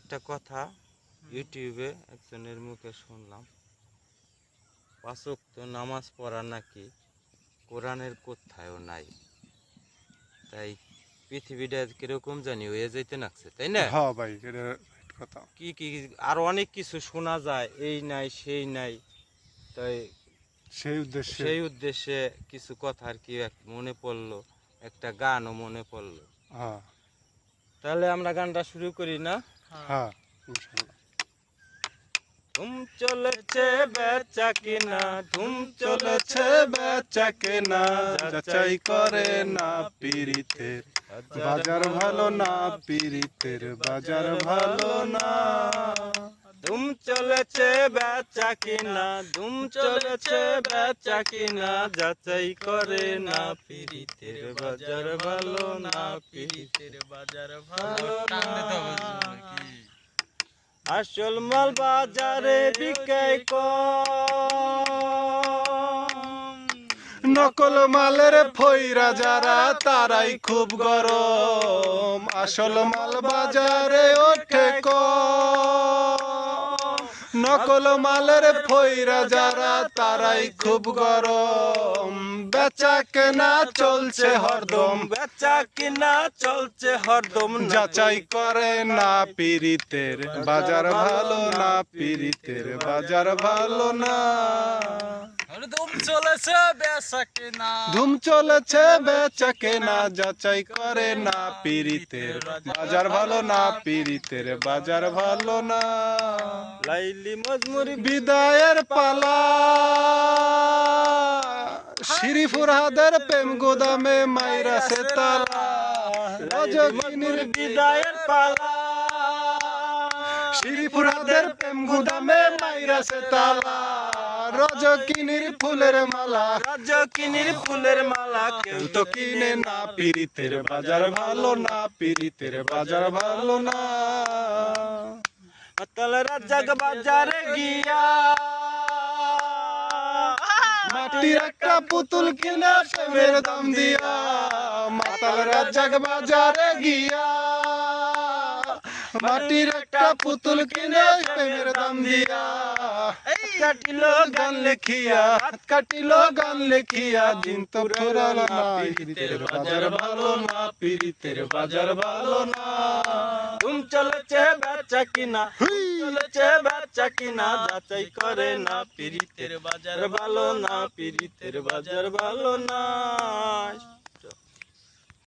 একটা কথা ইউটিউবে একজনের মুখে শুনলাম, 5 ওয়াক্ত নামাজ পড়া নাকি কোরআনের কোথায়ও নাই। তাই পৃথিবীটা কিরকম জানি হয়ে যাইতে লাগছে, তাই না? হ্যাঁ ভাই, এটা রাইট কথা। কি কি আর অনেক কিছু শোনা যায়, এই নাই সেই নাই। তাই সেই উদ্দেশ্যে কিছু কথা আর কি মনে পড়লো, একটা গানও মনে পড়লো। হ্যাঁ তাহলে আমরা গানটা শুরু করি না? হ্যাঁ ইনশাআল্লাহ। ধুম চলেছে বেচা কিনা, ধুম চলেছে বেচা কেনা, যাচাই করে না পীড়িতের বাজার ভালো না, পীড়িতের বাজার ভালো না। ধুম চলেছে বেচা কিনা, ধুম চলেছে বেচা কিনা, যাচাই করে না পীড়িতের বাজার ভালো না, পীড়িতের বাজার ভালো না। আসল মাল বাজারে বিকায় কম, নকল মালের ফইরা যারা তারাই খুব গরম, আসল মাল বাজারে ওঠে কম। নকল মালের ফইরা যারা তারাই খুব গরম, বেচা কেনা চলছে হরদম, বেচা কিনা চলছে হরদম, যাচাই করে না পীড়িতের বাজার ভালো না, পীড়িতের বাজার ভালো না। ধুম চলেছে বেচা কেনা, ধুম চলেছে বেচা কেনা, যাচাই করে না পীড়িতের বাজার ভালো না, পীড়িতের বাজার ভালো না। লাইলি মজমুরি বিদায়ের পালা, শ্রী ফুরহাদের প্রেম গোদামে মাইরা সে তালা, রজকিনীর বিদায়ের পালা, শ্রী ফুরহাদের প্রেম গোদামে মাইরা সে তালা, রজকিনীর ফুলের মালা, রজকিনীর ফুলের মালা, কেউ তো কিনে না, পীড়িতের বাজার ভালো না, পীড়িতের বাজার ভালো না। মাতাল রাজাক বাজারে গিয়া মাটির একটা পুতুল কিনা প্রেমের দাম দিয়া, মাতাল রাজাক বাজারে গিয়া মাটির একটা পুতুল কিনে প্রেমের দাম দিয়া, কাটিল গান লেখিয়া, হাত কাটিল গান লেখিয়া, দিন তো ফুরালো না, পীড়িতের বাজার ভালো না, পীড়িতের বাজার ভালো না। ধুম চলেছে বেচা কিনা, চলেছে বেচা কিনা, যাচাই করে না পীড়িতের বাজার ভালো না, পীড়িতের বাজার ভালো না।